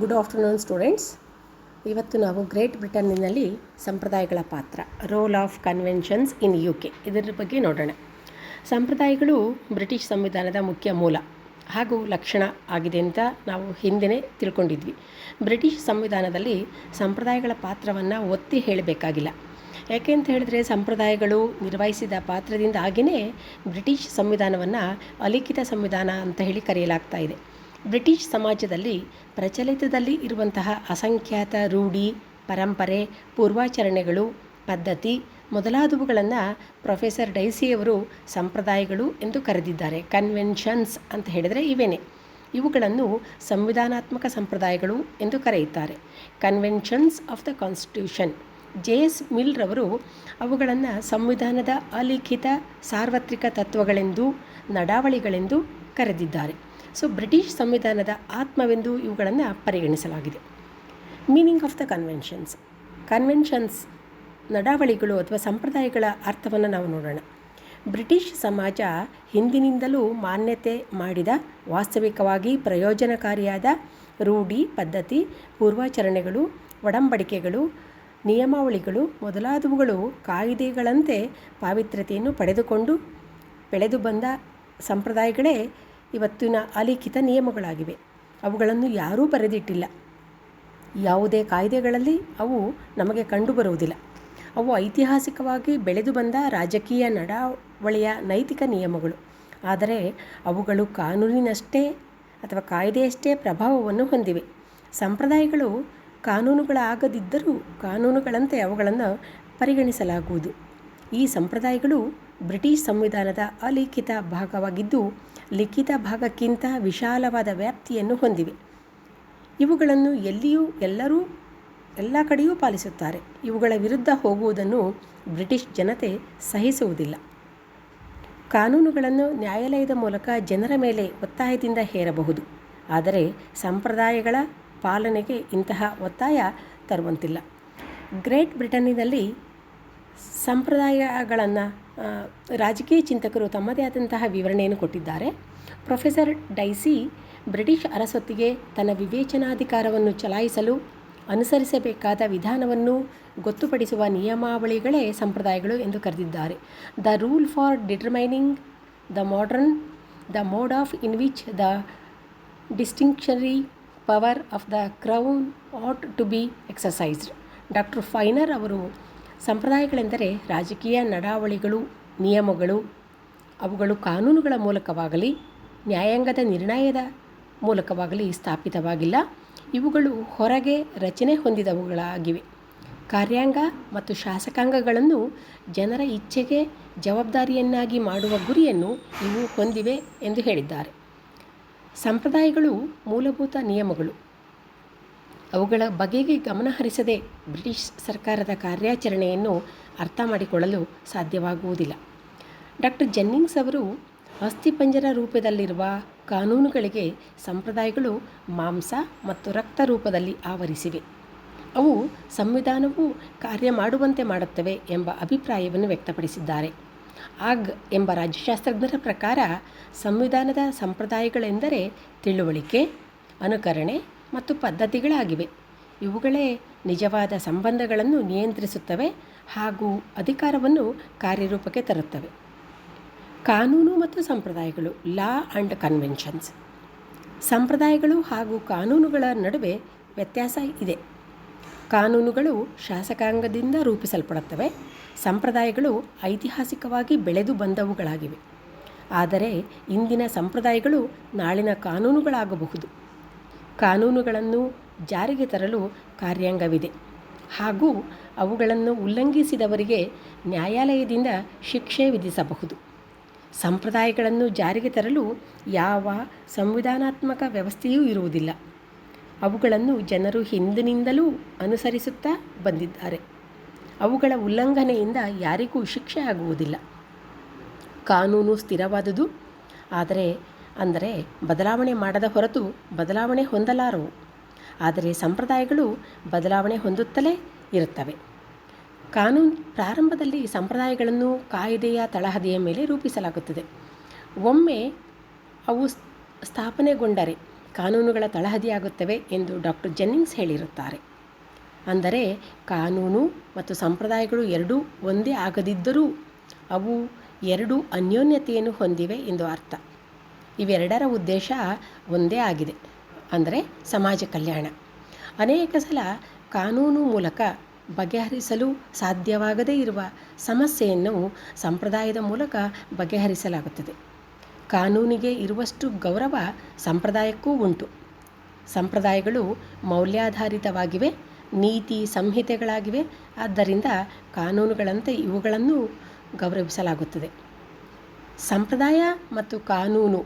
Good afternoon students. ಇವತ್ತು ನಾವು great ಬ್ರಿಟನ್ನಿನಲ್ಲಿ ಸಂಪ್ರದಾಯಗಳ ಪಾತ್ರ, role of conventions in UK ಇದರ ಬಗ್ಗೆ ನೋಡೋಣ. ಸಂಪ್ರದಾಯಗಳು ಬ್ರಿಟಿಷ್ ಸಂವಿಧಾನದ ಮುಖ್ಯ ಮೂಲ ಹಾಗೂ ಲಕ್ಷಣ ಆಗಿದೆ ಅಂತ ನಾವು ಹಿಂದೆಯೇ ತಿಳ್ಕೊಂಡಿದ್ವಿ. ಬ್ರಿಟಿಷ್ ಸಂವಿಧಾನದಲ್ಲಿ ಸಂಪ್ರದಾಯಗಳ ಪಾತ್ರವನ್ನು ಒತ್ತಿ ಹೇಳಬೇಕಾಗಿಲ್ಲ. ಯಾಕೆ ಅಂತ ಹೇಳಿದ್ರೆ, ಸಂಪ್ರದಾಯಗಳು ನಿರ್ವಹಿಸಿದ ಪಾತ್ರದಿಂದಾಗಿಯೇ ಬ್ರಿಟಿಷ್ ಸಂವಿಧಾನವನ್ನು ಅಲಿಖಿತ ಸಂವಿಧಾನ ಅಂತ ಹೇಳಿ ಕರೆಯಲಾಗ್ತಾ ಇದೆ. ಬ್ರಿಟಿಷ್ ಸಮಾಜದಲ್ಲಿ ಪ್ರಚಲಿತದಲ್ಲಿ ಇರುವಂತಹ ಅಸಂಖ್ಯಾತ ರೂಢಿ, ಪರಂಪರೆ, ಪೂರ್ವಾಚರಣೆಗಳು, ಪದ್ಧತಿ ಮೊದಲಾದವುಗಳನ್ನು ಪ್ರೊಫೆಸರ್ ಡೈಸಿಯವರು ಸಂಪ್ರದಾಯಗಳು ಎಂದು ಕರೆದಿದ್ದಾರೆ. ಕನ್ವೆನ್ಷನ್ಸ್ ಅಂತ ಹೇಳಿದರೆ ಇವೇನೆ. ಇವುಗಳನ್ನು ಸಂವಿಧಾನಾತ್ಮಕ ಸಂಪ್ರದಾಯಗಳು ಎಂದು ಕರೆಯುತ್ತಾರೆ. Conventions of the constitution. JS mill ರವರು ಅವುಗಳನ್ನು ಸಂವಿಧಾನದ ಅಲಿಖಿತ ಸಾರ್ವತ್ರಿಕ ತತ್ವಗಳೆಂದು, ನಡಾವಳಿಗಳೆಂದು ಕರೆದಿದ್ದಾರೆ. ಸೊ ಬ್ರಿಟಿಷ್ ಸಂವಿಧಾನದ ಆತ್ಮವೆಂದು ಇವುಗಳನ್ನು ಪರಿಗಣಿಸಲಾಗಿದೆ. Meaning of the conventions. Conventions ನಡಾವಳಿಗಳು ಅಥವಾ ಸಂಪ್ರದಾಯಗಳ ಅರ್ಥವನ್ನು ನಾವು ನೋಡೋಣ. ಬ್ರಿಟಿಷ್ ಸಮಾಜ ಹಿಂದಿನಿಂದಲೂ ಮಾನ್ಯತೆ ಮಾಡಿದ, ವಾಸ್ತವಿಕವಾಗಿ ಪ್ರಯೋಜನಕಾರಿಯಾದ ರೂಢಿ, ಪದ್ಧತಿ, ಪೂರ್ವಾಚರಣೆಗಳು, ಒಡಂಬಡಿಕೆಗಳು, ನಿಯಮಾವಳಿಗಳು ಮೊದಲಾದವುಗಳು ಕಾಯಿದೆಗಳಂತೆ ಪಾವಿತ್ರ್ಯತೆಯನ್ನು ಪಡೆದುಕೊಂಡು ಬೆಳೆದು ಬಂದ ಸಂಪ್ರದಾಯಗಳೇ ಇವತ್ತಿನ ಅಲಿಖಿತ ನಿಯಮಗಳಾಗಿವೆ. ಅವುಗಳನ್ನು ಯಾರೂ ಬರೆದಿಟ್ಟಿಲ್ಲ. ಯಾವುದೇ ಕಾಯ್ದೆಗಳಲ್ಲಿ ಅವು ನಮಗೆ ಕಂಡುಬರುವುದಿಲ್ಲ. ಅವು ಐತಿಹಾಸಿಕವಾಗಿ ಬೆಳೆದು ಬಂದ ರಾಜಕೀಯ ನಡಾವಳಿಯ ನೈತಿಕ ನಿಯಮಗಳು. ಆದರೆ ಅವುಗಳು ಕಾನೂನಿನಷ್ಟೇ ಅಥವಾ ಕಾಯ್ದೆಯಷ್ಟೇ ಪ್ರಭಾವವನ್ನು ಹೊಂದಿವೆ. ಸಂಪ್ರದಾಯಗಳು ಕಾನೂನುಗಳಾಗದಿದ್ದರೂ ಕಾನೂನುಗಳಂತೆ ಅವುಗಳನ್ನು ಪರಿಗಣಿಸಲಾಗುವುದು. ಈ ಸಂಪ್ರದಾಯಗಳು ಬ್ರಿಟಿಷ್ ಸಂವಿಧಾನದ ಅಲಿಖಿತ ಭಾಗವಾಗಿದ್ದು, ಲಿಖಿತ ಭಾಗಕ್ಕಿಂತ ವಿಶಾಲವಾದ ವ್ಯಾಪ್ತಿಯನ್ನು ಹೊಂದಿವೆ. ಇವುಗಳನ್ನು ಎಲ್ಲ ಕಡೆಯೂ ಪಾಲಿಸುತ್ತಾರೆ. ಇವುಗಳ ವಿರುದ್ಧ ಹೋಗುವುದನ್ನು ಬ್ರಿಟಿಷ್ ಜನತೆ ಸಹಿಸುವುದಿಲ್ಲ. ಕಾನೂನುಗಳನ್ನು ನ್ಯಾಯಾಲಯದ ಮೂಲಕ ಜನರ ಮೇಲೆ ಒತ್ತಾಯದಿಂದ ಹೇರಬಹುದು. ಆದರೆ ಸಂಪ್ರದಾಯಗಳ ಪಾಲನೆಗೆ ಇಂತಹ ಒತ್ತಾಯ ತರುವಂತಿಲ್ಲ. ಗ್ರೇಟ್ ಬ್ರಿಟನ್ನಿನಲ್ಲಿ ಸಂಪ್ರದಾಯಗಳನ್ನು ರಾಜಕೀಯ ಚಿಂತಕರು ತಮ್ಮದೇ ಆದಂತಹ ವಿವರಣೆಯನ್ನು ಕೊಟ್ಟಿದ್ದಾರೆ. ಪ್ರೊಫೆಸರ್ ಡೈಸಿ ಬ್ರಿಟಿಷ್ ಅರಸೊತ್ತಿಗೆ ತನ್ನ ವಿವೇಚನಾಧಿಕಾರವನ್ನು ಚಲಾಯಿಸಲು ಅನುಸರಿಸಬೇಕಾದ ವಿಧಾನವನ್ನು ಗೊತ್ತುಪಡಿಸುವ ನಿಯಮಾವಳಿಗಳೇ ಸಂಪ್ರದಾಯಗಳು ಎಂದು ಕರೆದಿದ್ದಾರೆ. The rule for determining the mode of in which the discretionary power of the crown ought to be exercised. Doctor Finer ಅವರು ಸಂಪ್ರದಾಯಗಳೆಂದರೆ ರಾಜಕೀಯ ನಡಾವಳಿಗಳು, ನಿಯಮಗಳು. ಅವುಗಳು ಕಾನೂನುಗಳ ಮೂಲಕವಾಗಲಿ ನ್ಯಾಯಾಂಗದ ನಿರ್ಣಯದ ಮೂಲಕವಾಗಲಿ ಸ್ಥಾಪಿತವಾಗಿಲ್ಲ. ಇವುಗಳು ಹೊರಗೆ ರಚನೆ ಹೊಂದಿದವುಗಳಾಗಿವೆ. ಕಾರ್ಯಾಂಗ ಮತ್ತು ಶಾಸಕಾಂಗಗಳನ್ನು ಜನರ ಇಚ್ಛೆಗೆ ಜವಾಬ್ದಾರಿಯನ್ನಾಗಿ ಮಾಡುವ ಗುರಿಯನ್ನು ಇವು ಹೊಂದಿವೆ ಎಂದು ಹೇಳಿದ್ದಾರೆ. ಸಂಪ್ರದಾಯಗಳು ಮೂಲಭೂತ ನಿಯಮಗಳು. ಅವುಗಳ ಬಗೆಗೆ ಗಮನಹರಿಸದೆ ಬ್ರಿಟಿಷ್ ಸರ್ಕಾರದ ಕಾರ್ಯಾಚರಣೆಯನ್ನು ಅರ್ಥ ಮಾಡಿಕೊಳ್ಳಲು ಸಾಧ್ಯವಾಗುವುದಿಲ್ಲ. ಡಾಕ್ಟರ್ ಜೆನ್ನಿಂಗ್ಸ್ ಅವರು ಅಸ್ಥಿಪಂಜರ ರೂಪದಲ್ಲಿರುವ ಕಾನೂನುಗಳಿಗೆ ಸಂಪ್ರದಾಯಗಳು ಮಾಂಸ ಮತ್ತು ರಕ್ತ ರೂಪದಲ್ಲಿ ಆವರಿಸಿವೆ. ಅವು ಸಂವಿಧಾನವು ಕಾರ್ಯ ಮಾಡುವಂತೆ ಮಾಡುತ್ತವೆ ಎಂಬ ಅಭಿಪ್ರಾಯವನ್ನು ವ್ಯಕ್ತಪಡಿಸಿದ್ದಾರೆ. ಆಗ್ ಎಂಬ ರಾಜ್ಯಶಾಸ್ತ್ರಜ್ಞರ ಪ್ರಕಾರ ಸಂವಿಧಾನದ ಸಂಪ್ರದಾಯಗಳೆಂದರೆ ತಿಳುವಳಿಕೆ, ಅನುಕರಣೆ ಮತ್ತು ಪದ್ಧತಿಗಳಾಗಿವೆ. ಇವುಗಳೇ ನಿಜವಾದ ಸಂಬಂಧಗಳನ್ನು ನಿಯಂತ್ರಿಸುತ್ತವೆ ಹಾಗೂ ಅಧಿಕಾರವನ್ನು ಕಾರ್ಯರೂಪಕ್ಕೆ ತರುತ್ತವೆ. ಕಾನೂನು ಮತ್ತು ಸಂಪ್ರದಾಯಗಳು. Law and conventions. ಸಂಪ್ರದಾಯಗಳು ಹಾಗೂ ಕಾನೂನುಗಳ ನಡುವೆ ವ್ಯತ್ಯಾಸ ಇದೆ. ಕಾನೂನುಗಳು ಶಾಸಕಾಂಗದಿಂದ ರೂಪಿಸಲ್ಪಡುತ್ತವೆ. ಸಂಪ್ರದಾಯಗಳು ಐತಿಹಾಸಿಕವಾಗಿ ಬೆಳೆದು ಬಂದವುಗಳಾಗಿವೆ. ಆದರೆ ಇಂದಿನ ಸಂಪ್ರದಾಯಗಳು ನಾಳಿನ ಕಾನೂನುಗಳಾಗಬಹುದು. ಕಾನೂನುಗಳನ್ನು ಜಾರಿಗೆ ತರಲು ಕಾರ್ಯಾಂಗವಿದೆ ಹಾಗೂ ಅವುಗಳನ್ನು ಉಲ್ಲಂಘಿಸಿದವರಿಗೆ ನ್ಯಾಯಾಲಯದಿಂದ ಶಿಕ್ಷೆ ವಿಧಿಸಬಹುದು. ಸಂಪ್ರದಾಯಗಳನ್ನು ಜಾರಿಗೆ ತರಲು ಯಾವ ಸಂವಿಧಾನಾತ್ಮಕ ವ್ಯವಸ್ಥೆಯೂ ಇರುವುದಿಲ್ಲ. ಅವುಗಳನ್ನು ಜನರು ಹಿಂದಿನಿಂದಲೂ ಅನುಸರಿಸುತ್ತಾ ಬಂದಿದ್ದಾರೆ. ಅವುಗಳ ಉಲ್ಲಂಘನೆಯಿಂದ ಯಾರಿಗೂ ಶಿಕ್ಷೆ ಆಗುವುದಿಲ್ಲ. ಕಾನೂನು ಸ್ಥಿರವಾದುದು, ಅಂದರೆ ಬದಲಾವಣೆ ಮಾಡದ ಹೊರತು ಬದಲಾವಣೆ ಹೊಂದಲಾರವು. ಆದರೆ ಸಂಪ್ರದಾಯಗಳು ಬದಲಾವಣೆ ಹೊಂದುತ್ತಲೇ ಇರುತ್ತವೆ. ಪ್ರಾರಂಭದಲ್ಲಿ ಸಂಪ್ರದಾಯಗಳನ್ನು ಕಾಯ್ದೆಯ ತಳಹದಿಯ ಮೇಲೆ ರೂಪಿಸಲಾಗುತ್ತದೆ. ಒಮ್ಮೆ ಅವು ಸ್ಥಾಪನೆಗೊಂಡರೆ ಕಾನೂನುಗಳ ತಳಹದಿಯಾಗುತ್ತವೆ ಎಂದು ಡಾಕ್ಟರ್ ಜೆನ್ನಿಂಗ್ಸ್ ಹೇಳಿರುತ್ತಾರೆ. ಅಂದರೆ ಕಾನೂನು ಮತ್ತು ಸಂಪ್ರದಾಯಗಳು ಎರಡೂ ಒಂದೇ ಆಗದಿದ್ದರೂ ಅವು ಎರಡೂ ಅನ್ಯೋನ್ಯತೆಯನ್ನು ಹೊಂದಿವೆ ಎಂದು ಅರ್ಥ. ಇವೆರಡರ ಉದ್ದೇಶ ಒಂದೇ ಆಗಿದೆ, ಅಂದರೆ ಸಮಾಜ ಕಲ್ಯಾಣ. ಅನೇಕ ಸಲ ಕಾನೂನು ಮೂಲಕ ಬಗೆಹರಿಸಲು ಸಾಧ್ಯವಾಗದೇ ಇರುವ ಸಮಸ್ಯೆಯನ್ನು ಸಂಪ್ರದಾಯದ ಮೂಲಕ ಬಗೆಹರಿಸಲಾಗುತ್ತದೆ. ಕಾನೂನಿಗೆ ಇರುವಷ್ಟು ಗೌರವ ಸಂಪ್ರದಾಯಕ್ಕೂ ಉಂಟು. ಸಂಪ್ರದಾಯಗಳು ಮೌಲ್ಯಾಧಾರಿತವಾಗಿವೆ, ನೀತಿ ಸಂಹಿತೆಗಳಾಗಿವೆ. ಆದ್ದರಿಂದ ಕಾನೂನುಗಳಂತೆ ಇವುಗಳನ್ನು ಗೌರವಿಸಲಾಗುತ್ತದೆ. ಸಂಪ್ರದಾಯ ಮತ್ತು ಕಾನೂನು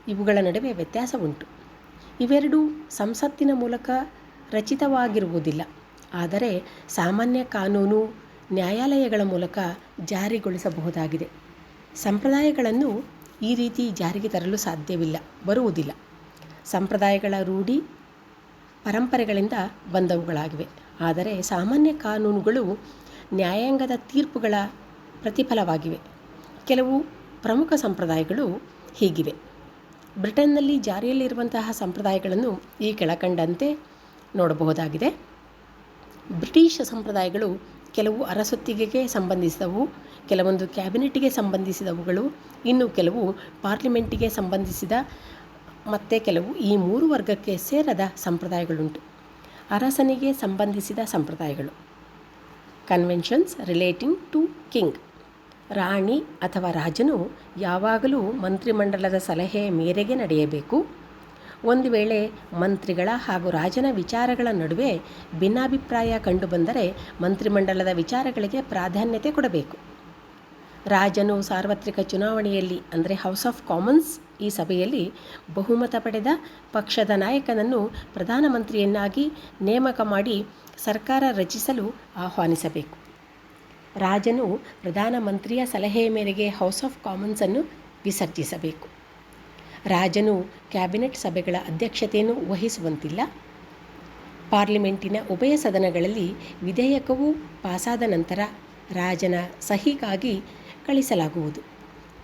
ಇವುಗಳ ನಡುವೆ ವ್ಯತ್ಯಾಸ ಉಂಟು. ಇವೆರಡೂ ಸಂಸತ್ತಿನ ಮೂಲಕ ರಚಿತವಾಗಿರುವುದಿಲ್ಲ. ಆದರೆ ಸಾಮಾನ್ಯ ಕಾನೂನು ನ್ಯಾಯಾಲಯಗಳ ಮೂಲಕ ಜಾರಿಗೊಳಿಸಬಹುದಾಗಿದೆ. ಸಂಪ್ರದಾಯಗಳನ್ನು ಈ ರೀತಿ ಜಾರಿಗೆ ತರಲು ಸಾಧ್ಯವಿಲ್ಲ, ಬರುವುದಿಲ್ಲ. ಸಂಪ್ರದಾಯಗಳ ರೂಢಿ ಪರಂಪರೆಗಳಿಂದ ಬಂದವುಗಳಾಗಿವೆ. ಆದರೆ ಸಾಮಾನ್ಯ ಕಾನೂನುಗಳು ನ್ಯಾಯಾಂಗದ ತೀರ್ಪುಗಳ ಪ್ರತಿಫಲವಾಗಿವೆ. ಕೆಲವು ಪ್ರಮುಖ ಸಂಪ್ರದಾಯಗಳು ಹೀಗಿವೆ. ಬ್ರಿಟನ್ನಲ್ಲಿ ಜಾರಿಯಲ್ಲಿರುವಂತಹ ಸಂಪ್ರದಾಯಗಳನ್ನು ಈ ಕೆಳಕಂಡಂತೆ ನೋಡಬಹುದಾಗಿದೆ. ಬ್ರಿಟಿಷ್ ಸಂಪ್ರದಾಯಗಳು ಕೆಲವು ಅರಸೊತ್ತಿಗೆಗೆ ಸಂಬಂಧಿಸಿದವು, ಕೆಲವೊಂದು ಕ್ಯಾಬಿನೆಟ್ಗೆ ಸಂಬಂಧಿಸಿದವುಗಳು, ಇನ್ನು ಕೆಲವು ಪಾರ್ಲಿಮೆಂಟಿಗೆ ಸಂಬಂಧಿಸಿದ, ಮತ್ತು ಕೆಲವು ಈ 3 ವರ್ಗಕ್ಕೆ ಸೇರದ ಸಂಪ್ರದಾಯಗಳುಂಟು. ಅರಸನಿಗೆ ಸಂಬಂಧಿಸಿದ ಸಂಪ್ರದಾಯಗಳು: ಕನ್ವೆನ್ಷನ್ಸ್ ರಿಲೇಟಿಂಗ್ ಟು ಕಿಂಗ್. ರಾಣಿ ಅಥವಾ ರಾಜನು ಯಾವಾಗಲೂ ಮಂತ್ರಿಮಂಡಲದ ಸಲಹೆಯ ಮೇರೆಗೆ ನಡೆಯಬೇಕು. ಒಂದು ವೇಳೆ ಮಂತ್ರಿಗಳ ಹಾಗೂ ರಾಜನ ವಿಚಾರಗಳ ನಡುವೆ ಭಿನ್ನಾಭಿಪ್ರಾಯ ಕಂಡುಬಂದರೆ ಮಂತ್ರಿಮಂಡಲದ ವಿಚಾರಗಳಿಗೆ ಪ್ರಾಧಾನ್ಯತೆ ಕೊಡಬೇಕು. ರಾಜನು ಸಾರ್ವತ್ರಿಕ ಚುನಾವಣೆಯಲ್ಲಿ, ಅಂದರೆ ಹೌಸ್ ಆಫ್ ಕಾಮನ್ಸ್, ಈ ಸಭೆಯಲ್ಲಿ ಬಹುಮತ ಪಡೆದ ಪಕ್ಷದ ನಾಯಕನನ್ನು ಪ್ರಧಾನಮಂತ್ರಿಯನ್ನಾಗಿ ನೇಮಕ ಮಾಡಿ ಸರ್ಕಾರ ರಚಿಸಲು ಆಹ್ವಾನಿಸಬೇಕು. ರಾಜನು ಪ್ರಧಾನಮಂತ್ರಿಯ ಸಲಹೆಯ ಮೇರೆಗೆ ಹೌಸ್ ಆಫ್ ಕಾಮನ್ಸನ್ನು ವಿಸರ್ಜಿಸಬೇಕು. ರಾಜನು ಕ್ಯಾಬಿನೆಟ್ ಸಭೆಗಳ ಅಧ್ಯಕ್ಷತೆಯನ್ನು ವಹಿಸುವಂತಿಲ್ಲ. ಪಾರ್ಲಿಮೆಂಟಿನ ಉಭಯ ಸದನಗಳಲ್ಲಿ ವಿಧೇಯಕವು ಪಾಸಾದ ನಂತರ ರಾಜನ ಸಹಿಗಾಗಿ ಕಳಿಸಲಾಗುವುದು.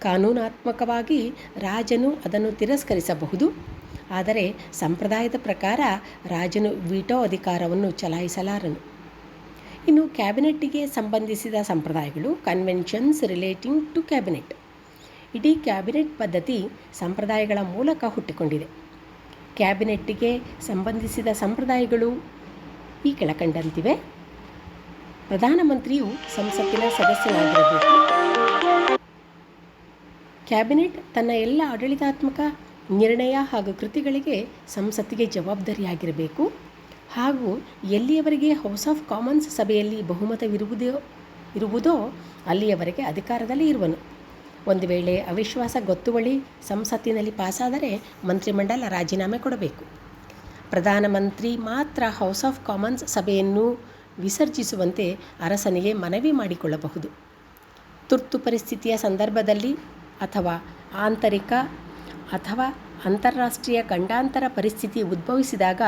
ಕಾನೂನಾತ್ಮಕವಾಗಿ ರಾಜನು ಅದನ್ನು ತಿರಸ್ಕರಿಸಬಹುದು. ಆದರೆ ಸಂಪ್ರದಾಯದ ಪ್ರಕಾರ ರಾಜನು ವಿಟೋ ಅಧಿಕಾರವನ್ನು ಚಲಾಯಿಸಲಾರನು. ಇನ್ನು ಕ್ಯಾಬಿನೆಟ್ಟಿಗೆ ಸಂಬಂಧಿಸಿದ ಸಂಪ್ರದಾಯಗಳು: ಕನ್ವೆನ್ಷನ್ಸ್ ರಿಲೇಟಿಂಗ್ ಟು ಕ್ಯಾಬಿನೆಟ್. ಇಡೀ ಕ್ಯಾಬಿನೆಟ್ ಪದ್ಧತಿ ಸಂಪ್ರದಾಯಗಳ ಮೂಲಕ ಹುಟ್ಟಿಕೊಂಡಿದೆ. ಕ್ಯಾಬಿನೆಟ್ಟಿಗೆ ಸಂಬಂಧಿಸಿದ ಸಂಪ್ರದಾಯಗಳು ಈ ಕೆಳಕಂಡಂತಿವೆ. ಪ್ರಧಾನಮಂತ್ರಿಯು ಸಂಸತ್ತಿನ ಸದಸ್ಯನಾಗಿರಬೇಕು. ಕ್ಯಾಬಿನೆಟ್ ತನ್ನ ಎಲ್ಲ ಆಡಳಿತಾತ್ಮಕ ನಿರ್ಣಯ ಹಾಗೂ ಕೃತಿಗಳಿಗೆ ಸಂಸತ್ತಿಗೆ ಜವಾಬ್ದಾರಿಯಾಗಿರಬೇಕು. ಹಾಗೂ ಎಲ್ಲಿಯವರೆಗೆ ಹೌಸ್ ಆಫ್ ಕಾಮನ್ಸ್ ಸಭೆಯಲ್ಲಿ ಬಹುಮತವಿರುವುದೋ ಅಲ್ಲಿಯವರೆಗೆ ಅಧಿಕಾರದಲ್ಲಿ ಇರುವನು. ಒಂದು ವೇಳೆ ಅವಿಶ್ವಾಸ ಗೊತ್ತುವಳಿ ಸಂಸತ್ತಿನಲ್ಲಿ ಪಾಸಾದರೆ ಮಂತ್ರಿಮಂಡಲ ರಾಜೀನಾಮೆ ಕೊಡಬೇಕು. ಪ್ರಧಾನಮಂತ್ರಿ ಮಾತ್ರ ಹೌಸ್ ಆಫ್ ಕಾಮನ್ಸ್ ಸಭೆಯನ್ನು ವಿಸರ್ಜಿಸುವಂತೆ ಅರಸನಿಗೆ ಮನವಿ ಮಾಡಿಕೊಳ್ಳಬಹುದು. ತುರ್ತು ಪರಿಸ್ಥಿತಿಯ ಸಂದರ್ಭದಲ್ಲಿ ಅಥವಾ ಆಂತರಿಕ ಅಥವಾ ಅಂತಾರಾಷ್ಟ್ರೀಯ ಗಂಡಾಂತರ ಪರಿಸ್ಥಿತಿ ಉದ್ಭವಿಸಿದಾಗ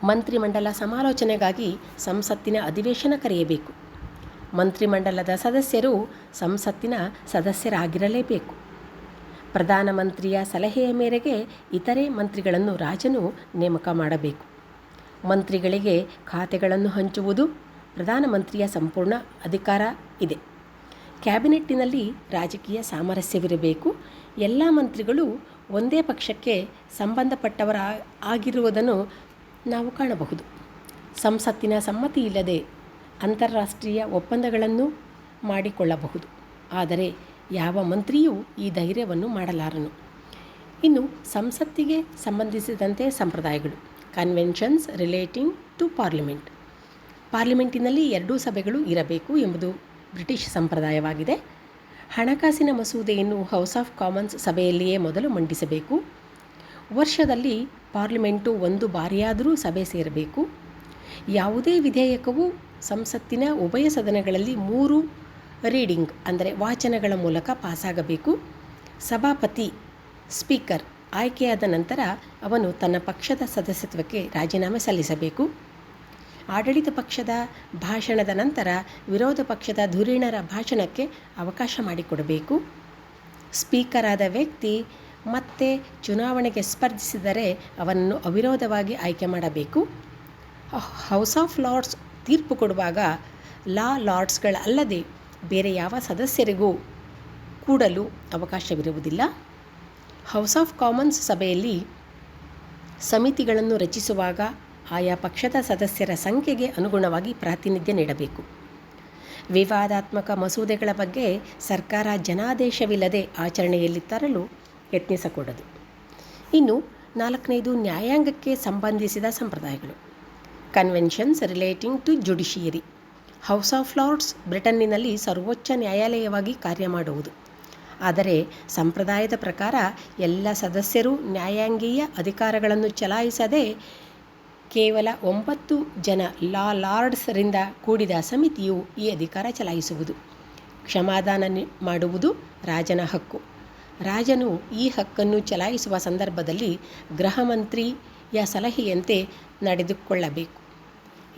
ಮಂತ್ರಿಮಂಡಲ ಸಮಾಲೋಚನೆಗಾಗಿ ಸಂಸತ್ತಿನ ಅಧಿವೇಶನ ಕರೆಯಬೇಕು. ಮಂತ್ರಿಮಂಡಲದ ಸದಸ್ಯರು ಸಂಸತ್ತಿನ ಸದಸ್ಯರಾಗಿರಲೇಬೇಕು. ಪ್ರಧಾನಮಂತ್ರಿಯ ಸಲಹೆಯ ಮೇರೆಗೆ ಇತರೆ ಮಂತ್ರಿಗಳನ್ನು ರಾಜನು ನೇಮಕ ಮಾಡಬೇಕು. ಮಂತ್ರಿಗಳಿಗೆ ಖಾತೆಗಳನ್ನು ಹಂಚುವುದು ಪ್ರಧಾನಮಂತ್ರಿಯ ಸಂಪೂರ್ಣ ಅಧಿಕಾರ ಇದೆ. ಕ್ಯಾಬಿನೆಟ್ಟಿನಲ್ಲಿ ರಾಜಕೀಯ ಸಾಮರಸ್ಯವಿರಬೇಕು. ಎಲ್ಲ ಮಂತ್ರಿಗಳು ಒಂದೇ ಪಕ್ಷಕ್ಕೆ ಸಂಬಂಧಪಟ್ಟವರಾಗಿರುವುದನ್ನು ನಾವು ಕಾಣಬಹುದು. ಸಂಸತ್ತಿನ ಸಮ್ಮತಿ ಇಲ್ಲದೆ ಅಂತಾರಾಷ್ಟ್ರೀಯ ಒಪ್ಪಂದಗಳನ್ನು ಮಾಡಿಕೊಳ್ಳಬಹುದು. ಆದರೆ ಯಾವ ಮಂತ್ರಿಯೂ ಈ ಧೈರ್ಯವನ್ನು ಮಾಡಲಾರನು. ಇನ್ನು ಸಂಸತ್ತಿಗೆ ಸಂಬಂಧಿಸಿದಂತೆ ಸಂಪ್ರದಾಯಗಳು: ಕನ್ವೆನ್ಷನ್ಸ್ ರಿಲೇಟಿಂಗ್ ಟು ಪಾರ್ಲಿಮೆಂಟ್. ಪಾರ್ಲಿಮೆಂಟಿನಲ್ಲಿ 2 ಸಭೆಗಳು ಇರಬೇಕು ಎಂಬುದು ಬ್ರಿಟಿಷ್ ಸಂಪ್ರದಾಯವಾಗಿದೆ. ಹಣಕಾಸಿನ ಮಸೂದೆಯನ್ನು ಹೌಸ್ ಆಫ್ ಕಾಮನ್ಸ್ ಸಭೆಯಲ್ಲಿಯೇ ಮೊದಲು ಮಂಡಿಸಬೇಕು. ವರ್ಷದಲ್ಲಿ ಪಾರ್ಲಿಮೆಂಟು 1 ಬಾರಿಯಾದರೂ ಸಭೆ ಸೇರಬೇಕು. ಯಾವುದೇ ವಿಧೇಯಕವು ಸಂಸತ್ತಿನ ಉಭಯ ಸದನಗಳಲ್ಲಿ 3 ರೀಡಿಂಗ್, ಅಂದರೆ ವಾಚನಗಳ ಮೂಲಕ ಪಾಸಾಗಬೇಕು. ಸಭಾಪತಿ ಸ್ಪೀಕರ್ ಆಯ್ಕೆಯಾದ ನಂತರ ಅವನು ತನ್ನ ಪಕ್ಷದ ಸದಸ್ಯತ್ವಕ್ಕೆ ರಾಜೀನಾಮೆ ಸಲ್ಲಿಸಬೇಕು. ಆಡಳಿತ ಪಕ್ಷದ ಭಾಷಣದ ನಂತರ ವಿರೋಧ ಪಕ್ಷದ ಧುರೀಣರ ಭಾಷಣಕ್ಕೆ ಅವಕಾಶ ಮಾಡಿಕೊಡಬೇಕು. ಸ್ಪೀಕರ್ ಆದ ವ್ಯಕ್ತಿ ಮತ್ತೆ ಚುನಾವಣೆಗೆ ಸ್ಪರ್ಧಿಸಿದರೆ ಅವನನ್ನು ಅವಿರೋಧವಾಗಿ ಆಯ್ಕೆ ಮಾಡಬೇಕು. ಹೌಸ್ ಆಫ್ ಲಾರ್ಡ್ಸ್ ತೀರ್ಪು ಕೊಡುವಾಗ ಲಾರ್ಡ್ಸ್ಗಳಲ್ಲದೆ ಬೇರೆ ಯಾವ ಸದಸ್ಯರಿಗೂ ಕೂಡಲು ಅವಕಾಶವಿರುವುದಿಲ್ಲ. ಹೌಸ್ ಆಫ್ ಕಾಮನ್ಸ್ ಸಭೆಯಲ್ಲಿ ಸಮಿತಿಗಳನ್ನು ರಚಿಸುವಾಗ ಆಯಾ ಪಕ್ಷದ ಸದಸ್ಯರ ಸಂಖ್ಯೆಗೆ ಅನುಗುಣವಾಗಿ ಪ್ರಾತಿನಿಧ್ಯ ನೀಡಬೇಕು. ವಿವಾದಾತ್ಮಕ ಮಸೂದೆಗಳ ಬಗ್ಗೆ ಸರ್ಕಾರ ಜನಾದೇಶವಿಲ್ಲದೆ ಆಚರಣೆಯಲ್ಲಿ ತರಲು ಯತ್ನಿಸಕೂಡದು. ಇನ್ನು 4ನೇದು ನ್ಯಾಯಾಂಗಕ್ಕೆ ಸಂಬಂಧಿಸಿದ ಸಂಪ್ರದಾಯಗಳು. Conventions relating to judiciary. House of Lords ಬ್ರಿಟನ್ನಿನಲ್ಲಿ ಸರ್ವೋಚ್ಚ ನ್ಯಾಯಾಲಯವಾಗಿ ಕಾರ್ಯ ಮಾಡುವುದು. ಆದರೆ ಸಂಪ್ರದಾಯದ ಪ್ರಕಾರ ಎಲ್ಲ ಸದಸ್ಯರು ನ್ಯಾಯಾಂಗೀಯ ಅಧಿಕಾರಗಳನ್ನು ಚಲಾಯಿಸದೆ ಕೇವಲ 9 ಜನ ಲಾರ್ಡ್ಸ್ರಿಂದ ಕೂಡಿದ ಸಮಿತಿಯು ಈ ಅಧಿಕಾರ ಚಲಾಯಿಸುವುದು. ಕ್ಷಮಾದಾನ ಮಾಡುವುದು ರಾಜನ ಹಕ್ಕು. ರಾಜನು ಈ ಹಕ್ಕನ್ನು ಚಲಾಯಿಸುವ ಸಂದರ್ಭದಲ್ಲಿ ಗೃಹ ಮಂತ್ರಿಯ ಸಲಹೆಯಂತೆ ನಡೆದುಕೊಳ್ಳಬೇಕು.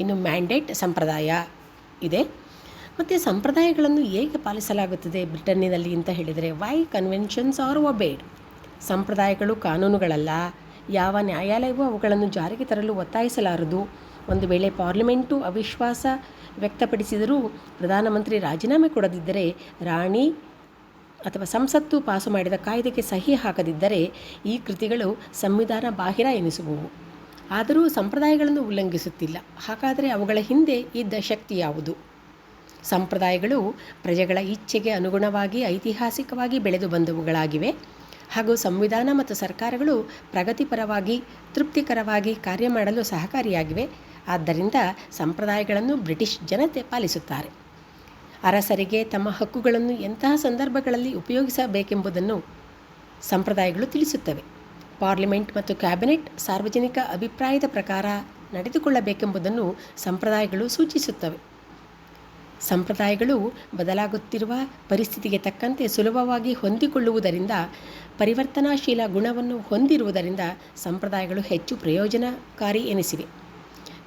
ಇನ್ನು ಮ್ಯಾಂಡೇಟ್ ಸಂಪ್ರದಾಯ ಇದೆ. ಮತ್ತು ಸಂಪ್ರದಾಯಗಳನ್ನು ಹೇಗೆ ಪಾಲಿಸಲಾಗುತ್ತದೆ ಬ್ರಿಟನ್ನಿನಲ್ಲಿ ಅಂತ ಹೇಳಿದರೆ, ವೈ ಕನ್ವೆನ್ಷನ್ಸ್ ಆರ್ ಒಬೇಡ್. ಸಂಪ್ರದಾಯಗಳು ಕಾನೂನುಗಳಲ್ಲ. ಯಾವ ನ್ಯಾಯಾಲಯವೂ ಅವುಗಳನ್ನು ಜಾರಿಗೆ ತರಲು ಒತ್ತಾಯಿಸಲಾರದು. ಒಂದು ವೇಳೆ ಪಾರ್ಲಿಮೆಂಟು ಅವಿಶ್ವಾಸ ವ್ಯಕ್ತಪಡಿಸಿದರೂ ಪ್ರಧಾನಮಂತ್ರಿ ರಾಜೀನಾಮೆ ಕೊಡದಿದ್ದರೆ, ರಾಣಿ ಅಥವಾ ಸಂಸತ್ತು ಪಾಸು ಮಾಡಿದ ಕಾಯ್ದೆಗೆ ಸಹಿ ಹಾಕದಿದ್ದರೆ ಈ ಕೃತಿಗಳು ಸಂವಿಧಾನ ಬಾಹಿರ ಎನಿಸುವವು. ಆದರೂ ಸಂಪ್ರದಾಯಗಳನ್ನು ಉಲ್ಲಂಘಿಸುತ್ತಿಲ್ಲ. ಹಾಗಾದರೆ ಅವುಗಳ ಹಿಂದೆ ಇದ್ದ ಶಕ್ತಿ ಯಾವುದು? ಸಂಪ್ರದಾಯಗಳು ಪ್ರಜೆಗಳ ಇಚ್ಛೆಗೆ ಅನುಗುಣವಾಗಿ ಐತಿಹಾಸಿಕವಾಗಿ ಬೆಳೆದು ಬಂದವುಗಳಾಗಿವೆ ಹಾಗೂ ಸಂವಿಧಾನ ಮತ್ತು ಸರ್ಕಾರಗಳು ಪ್ರಗತಿಪರವಾಗಿ ತೃಪ್ತಿಕರವಾಗಿ ಕಾರ್ಯ ಮಾಡಲು ಸಹಕಾರಿಯಾಗಿವೆ. ಆದ್ದರಿಂದ ಸಂಪ್ರದಾಯಗಳನ್ನು ಬ್ರಿಟಿಷ್ ಜನತೆ ಪಾಲಿಸುತ್ತಾರೆ. ಅರಸರಿಗೆ ತಮ್ಮ ಹಕ್ಕುಗಳನ್ನು ಎಂತಹ ಸಂದರ್ಭಗಳಲ್ಲಿ ಉಪಯೋಗಿಸಬೇಕೆಂಬುದನ್ನು ಸಂಪ್ರದಾಯಗಳು ತಿಳಿಸುತ್ತವೆ. ಪಾರ್ಲಿಮೆಂಟ್ ಮತ್ತು ಕ್ಯಾಬಿನೆಟ್ ಸಾರ್ವಜನಿಕ ಅಭಿಪ್ರಾಯದ ಪ್ರಕಾರ ನಡೆದುಕೊಳ್ಳಬೇಕೆಂಬುದನ್ನು ಸಂಪ್ರದಾಯಗಳು ಸೂಚಿಸುತ್ತವೆ. ಸಂಪ್ರದಾಯಗಳು ಬದಲಾಗುತ್ತಿರುವ ಪರಿಸ್ಥಿತಿಗೆ ತಕ್ಕಂತೆ ಸುಲಭವಾಗಿ ಹೊಂದಿಕೊಳ್ಳುವುದರಿಂದ, ಪರಿವರ್ತನಾಶೀಲ ಗುಣವನ್ನು ಹೊಂದಿರುವುದರಿಂದ ಸಂಪ್ರದಾಯಗಳು ಹೆಚ್ಚು ಪ್ರಯೋಜನಕಾರಿ ಎನಿಸಿವೆ.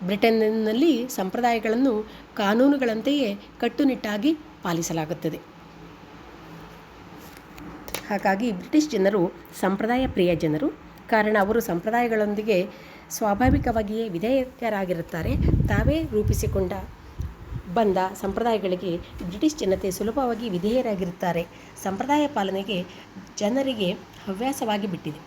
ಬ್ರಿಟನ್ನಿನಲ್ಲಿ ಸಂಪ್ರದಾಯಗಳನ್ನು ಕಾನೂನುಗಳಂತೆಯೇ ಕಟ್ಟುನಿಟ್ಟಾಗಿ ಪಾಲಿಸಲಾಗುತ್ತದೆ. ಹಾಗಾಗಿ ಬ್ರಿಟಿಷ್ ಜನರು ಸಂಪ್ರದಾಯ ಪ್ರಿಯ ಜನರು. ಕಾರಣ ಅವರು ಸಂಪ್ರದಾಯಗಳೊಂದಿಗೆ ಸ್ವಾಭಾವಿಕವಾಗಿಯೇ ವಿಧೇಯರಾಗಿರುತ್ತಾರೆ. ತಾವೇ ರೂಪಿಸಿಕೊಂಡ ಬಂದ ಸಂಪ್ರದಾಯಗಳಿಗೆ ಬ್ರಿಟಿಷ್ ಜನತೆ ಸುಲಭವಾಗಿ ವಿಧೇಯರಾಗಿರುತ್ತಾರೆ. ಸಂಪ್ರದಾಯ ಪಾಲನೆಗೆ ಜನರಿಗೆ ಹವ್ಯಾಸವಾಗಿ ಬಿಟ್ಟಿದೆ.